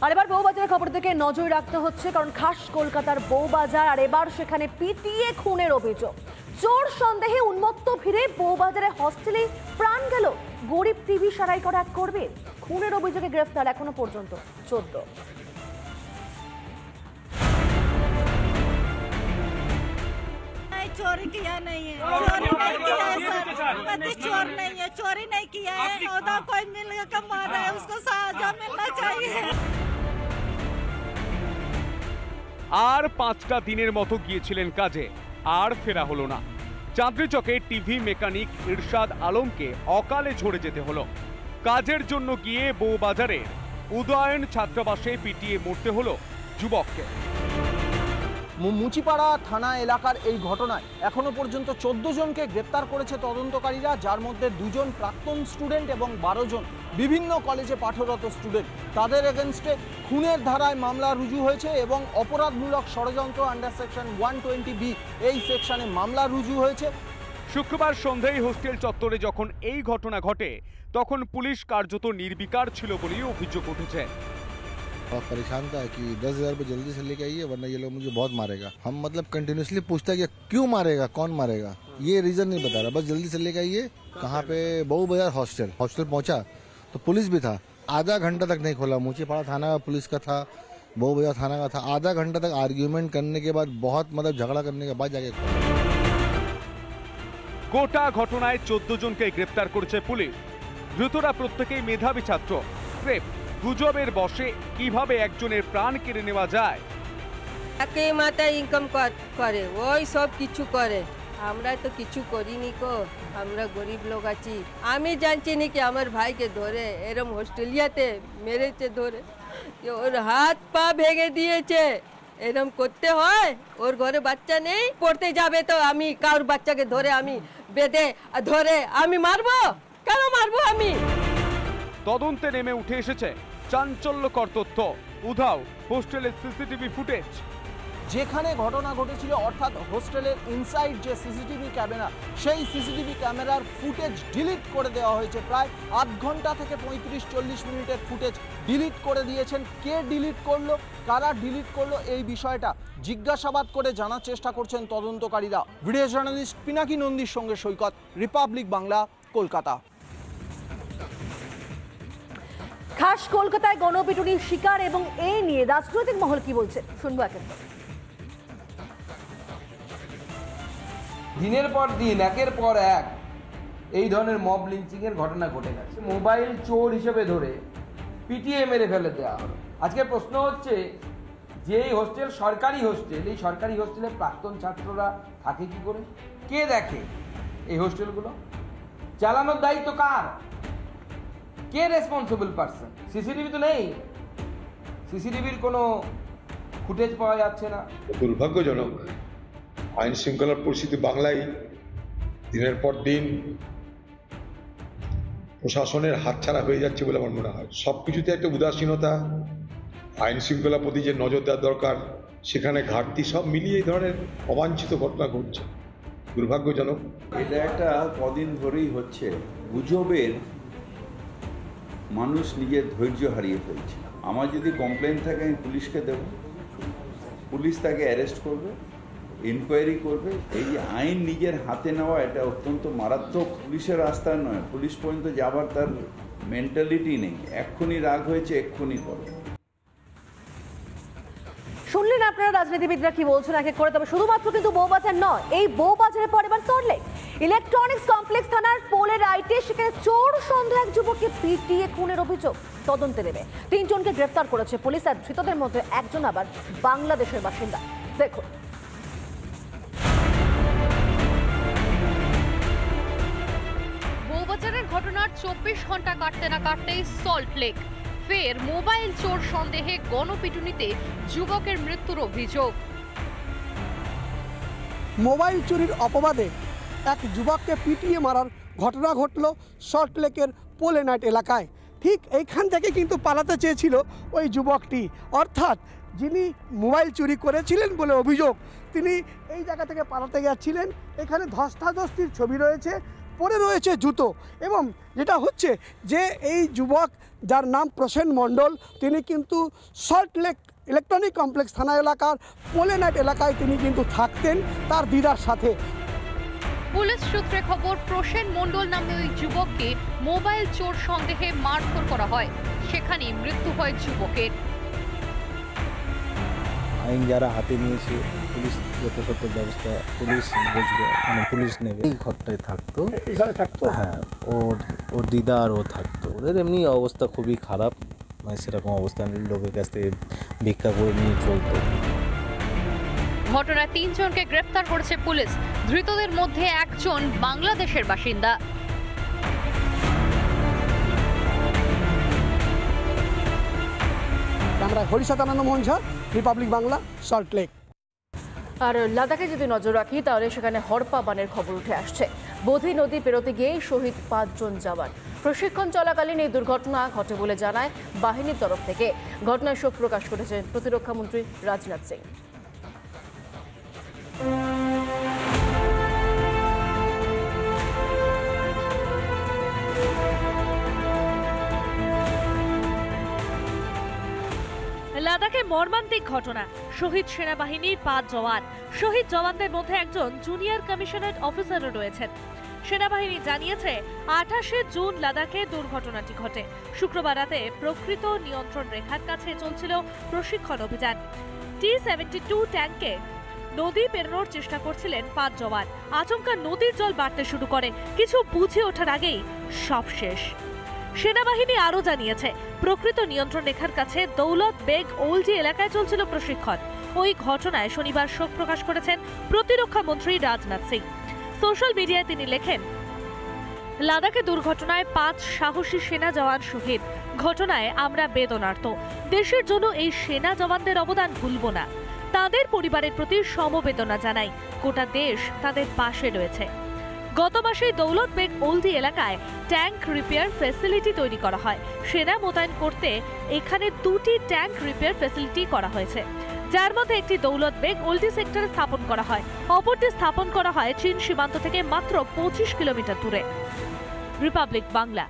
আর এবার বউবাজারের খবর থেকে নজর রাখতে হচ্ছে, কারণ খাস কলকাতার বউবাজার, আর এবার সেখানে পিটিয়ে খুনের অভিযোগ। চোর সন্দেহে উন্মত্ত ভিড়ে বউবাজারে হস্টেলে প্রাণ গেল গরিব টিভি সারাই করা এক কর্মী। খুনের অভিযোগে গ্রেফতার এখনো পর্যন্ত 14। चोरी किया नहीं है, चोरी नहीं किया है सर, पति चोर नहीं है, चोरी नहीं किया है। औदा कोई मिल के मारा है, उसको सजा मिलना चाहिए। আর 5টা দিনের মতো গিয়েছিলেন কাজে, আর ফেরা হলো না। চাঁদনী চকে টিভি মেকানিক ইরশাদ আলমকে অকালে ঝরে যেতে হলো। কাজের জন্য গিয়ে বউবাজারে উদয়ন ছাত্রাবাসে পিটিয়ে মরতে হলো যুবককে। মুচিপাড়া থানা এলাকার এই ঘটনায় এখনো পর্যন্ত 14 জনকে গ্রেপ্তার করেছে তদন্তকারীরা, যার মধ্যে 2 জন প্রাক্তন স্টুডেন্ট এবং 12 জন বিভিন্ন কলেজে পাঠরত স্টুডেন্ট। তাদের এগেনস্টে খুনের ধারায় মামলা রুজু হয়েছে এবং অপরাধমূলক ষড়যন্ত্র আন্ডার সেকশন 120B এই সেকশনে মামলা রুজু হয়েছে। শুক্রবার সন্ধ্যায় হোস্টেল চত্বরে যখন এই ঘটনা ঘটে, তখন পুলিশ কার্যত নির্বিকার ছিল বলেই অভিযোগ উঠেছে। बहुत परेशान था कि 10,000 रुपये जल्दी से लेके आइए वरना ये लोग मुझे बहुत मारेगा। हम मतलब कंटिन्यूसली पूछता है कि क्यों मारेगा, कौन मारेगा, ये रीजन नहीं बता रहा, बस जल्दी से लेके आइए। कहाँ पे? बऊबाजार हॉस्टल पहुंचा तो पुलिस भी था, आधा घंटा तक नहीं खोला। मुचीपाड़ा थाना पुलिस का था, बऊबाजार थाना का था। आधा घंटा तक आर्ग्यूमेंट करने के बाद, बहुत मतलब झगड़ा करने के बाद जाके গোটা ঘটনায় 14 জনকে গ্রেপ্তার করেছে পুলিশ। ধৃতরা প্রত্যেকেই মেধাবী ছাত্র। গুজবের বশে কিভাবে একজনের প্রাণ কেড়ে নেওয়া যায়। একে মাথায় ইনকাম করে, ওই সব কিছু করে। আমরা তো কিছু করিনি কো, আমরা গরিব লোক আছি। আমি জানছি না কি আমার ভাইকে ধরে এরম অস্ট্রেলিয়াতে মেরেছে, ধরে ওর হাত পা ভেঙে দিয়েছে। এরম করতে হয়? ওর ঘরে বাচ্চা নেই, পড়তে যাবে তো আমি কার বাচ্চাকে ধরে আমি বেঁধে ধরে আমি মারবো? কেন মারবো আমি? তদন্তে নেমে উঠে এসেছে চাঞ্চল্যকর তথ্য। উধাও হোস্টেলের সিসিটিভি ফুটেজ। যেখানে ঘটনা ঘটেছিল, অর্থাৎ হোস্টেলের ইনসাইড যে সিসিটিভি ক্যামেরা, সেই সিসিটিভি ক্যামেরার ফুটেজ ডিলিট করে দেওয়া হয়েছে। প্রায় আধ ঘন্টা থেকে 35-40 মিনিটের ফুটেজ ডিলিট করে দিয়েছেন। কে ডিলিট করলো, কারা ডিলিট করলো, এই বিষয়টা জিজ্ঞাসাবাদ করে জানার চেষ্টা করছেন তদন্তকারীরা। ভিডিও জার্নালিস্ট পিনাকি নন্দীর সঙ্গে সৈকত, রিপাবলিক বাংলা, কলকাতা। খাস কলকাতায় গণপিটুনির শিকার এবং এই নিয়ে রাজনৈতিক মহল কি বলছে শুনবো একেবারে। দিনের পর দিন একের পর এক এই ধরনের মব লিঞ্চিং এর ঘটনা ঘটে গেছে। মোবাইল চোর হিসেবে ধরে পিটিয়ে মেরে ফেলে দেওয়া হলো। আজকে প্রশ্ন হচ্ছে যে এই হোস্টেল সরকারি হোস্টেল, এই সরকারি হোস্টেলে প্রাক্তন ছাত্ররা থাকে কি করে? কে দেখে এই হোস্টেলগুলো? চালানোর দায়িত্ব কার? কে রেসপন্সিবল পারসন? সিসিটিভি তো নেই, সিসিটিভির কোনো ফুটেজ পাওয়া যাচ্ছে না। দুর্ভাগ্যজনক। আইন শৃঙ্খলার পরিস্থিতি বাংলায় দিনের পর দিন প্রশাসনের হাতছাড়া হয়ে যাচ্ছে বলে আমার মনে হয়। সবকিছুতে একটা উদাসীনতা, আইন শৃঙ্খলার প্রতি যে নজর দেওয়ার দরকার সেখানে ঘাটতি, সব মিলিয়ে এই ধরনের অবাঞ্ছিত ঘটনা ঘটছে। দুর্ভাগ্যজনক। এটা একটা কদিন ধরেই হচ্ছে। গুজবের মানুষ নিজের ধৈর্য হারিয়ে ফেলছে। আমার যদি কমপ্লেন থাকে আমি পুলিশকে দেব, পুলিশ তাকে অ্যারেস্ট করবে, ইনকোয়ারি করবে। এই যে আইন নিজের হাতে নেওয়া, এটা অত্যন্ত মারাত্মক। পুলিশের রাস্তায় নয়, পুলিশ পর্যন্ত যাবার তার মেন্টালিটি নেই। এক্ষুনি রাগ হয়েছে, এক্ষুনি করো। শুনলেন আপনারা রাজনীতিবিদরা কি বলছেন এক এক করে। তবে শুধুমাত্র কিন্তু বউবাজার নয়, এই বউবাজারের পর এবার সল্টলেক ইলেকট্রনিক্স কমপ্লেক্স থানার পোলের রাইটে সেখানে চোর সন্দেহ এক যুবককে পিটিয়ে খুনের অভিযোগ তদন্তে নেবে। 3 জনকে গ্রেফতার করেছে পুলিশ, আর ধৃতদের মধ্যে একজন আবার বাংলাদেশের বাসিন্দা। দেখুন। বউবাজারের ঘটনার 24 ঘন্টা কাটতে না কাটতেই সল্টলেক ফের মোবাইল চোর সন্দেহে গণপিটুনিতে যুবকের মৃত্যুর অভিযোগ। মোবাইল চুরির অপবাদে এক যুবককে পিটিয়ে মারার ঘটনা ঘটল সল্টলেকের পোলেনাইট এলাকায়। ঠিক এইখান থেকে কিন্তু পালাতে চেয়েছিল ওই যুবকটি, অর্থাৎ যিনি মোবাইল চুরি করেছিলেন বলে অভিযোগ, তিনি এই জায়গা থেকে পালাতে যাচ্ছিলেন। এখানে ধস্তাধস্তির ছবি রয়েছে, পরে রয়েছে জুতো। এবং যেটা হচ্ছে যে এই যুবক যার নাম প্রসেন মণ্ডল, তিনি কিন্তু সল্টলেক ইলেকট্রনিক কমপ্লেক্স থানা এলাকার পোলেনাইট এলাকায় তিনি কিন্তু থাকতেন তার দিদার সাথে। পুলিশ সূত্রে খবর, প্রসেন মণ্ডল নামে ওই যুবককে মোবাইল চোর সন্দেহে মারধর করা হয়, সেখানেই মৃত্যু হয় যুবকের। আইন যারা হাতে নিয়েছে, পুলিশ যথাযথ ব্যবস্থা পুলিশ বুঝবে, মানে পুলিশ নেবে। এই ঘরটায় থাকতো, হ্যাঁ, ওর দিদা আর ও থাকতো। ওদের এমনি অবস্থা খুবই খারাপ, মানে সেরকম অবস্থা লোকের কাছ থেকে ভিক্ষা করে নিয়ে চলতো। ঘটনায় 3 জনকে গ্রেফতার করেছে পুলিশ। ধৃতদের মধ্যে একজন বাংলাদেশের বাসিন্দা। আমরা হরিশাতানন্দ মোহন ঝা, রিপাবলিক বাংলা, সল্টলেক। আর লাদাখে যদি নজর রাখি তাহলে সেখানে হড়পা বানের খবর উঠে আসছে। বোধি নদী পেরোতে গিয়েই শহীদ 5 জন জওয়ান। প্রশিক্ষণ চলাকালীন এই দুর্ঘটনা ঘটে বলে জানায় বাহিনীর তরফ থেকে। ঘটনায় শোক প্রকাশ করেছেন প্রতিরক্ষা মন্ত্রী রাজনাথ সিং। লাদাখে মর্মান্তিক ঘটনা, শহীদ সেনাবাহিনীর 5 জওয়ান। শহীদ জওয়ানদের মধ্যে একজন জুনিয়র কমিশনার অফিসারও রয়েছেন। সেনাবাহিনী জানিয়েছে 28শে জুন লাদাখে দুর্ঘটনাটি ঘটে। শুক্রবার রাতে প্রকৃত নিয়ন্ত্রণ রেখার কাছে চলছিল প্রশিক্ষণ অভিযান। T-72 ট্যাঙ্কে নদী পেরোনোর চেষ্টা করছিলেন 5 জওয়ান। আচমকা নদীর জল বাড়তে শুরু করে, কিছু বুঝে ওঠার আগেই সব শেষ। সেনাবাহিনী আরও জানিয়েছে প্রকৃত নিয়ন্ত্রণ রেখার কাছে দৌলত বেগ ওলজি এলাকায় চলছিল প্রশিক্ষণ। ওই ঘটনায় শনিবার শোক প্রকাশ করেছেন প্রতিরক্ষা মন্ত্রী রাজনাথ সিং। সোশ্যাল মিডিয়ায় তিনি লেখেন, লাদাখে দুর্ঘটনায় 5 সাহসী সেনা জওয়ান শহীদ। ঘটনায় আমরা বেদনার্ত। দেশের জন্য এই সেনা জওয়ানদের অবদান ভুলব না। তাদের পরিবারের প্রতি সমবেদনা জানাই। গোটা দেশ তাদের পাশে রয়েছে। গত মাসে দৌলত বেগ ওলদি এলাকায় ট্যাঙ্ক রিপেয়ার ফ্যাসিলিটি তৈরি করা হয়। সেনা মোতায়েন করতে এখানে 2টি ট্যাঙ্ক রিপেয়ার ফ্যাসিলিটি করা হয়েছে, যার মধ্যে একটি দৌলত বেগ ওলদি সেক্টরে স্থাপন করা হয়, অপরটি স্থাপন করা হয় চীন সীমান্ত থেকে মাত্র 25 কিলোমিটার দূরে। রিপাবলিক বাংলা।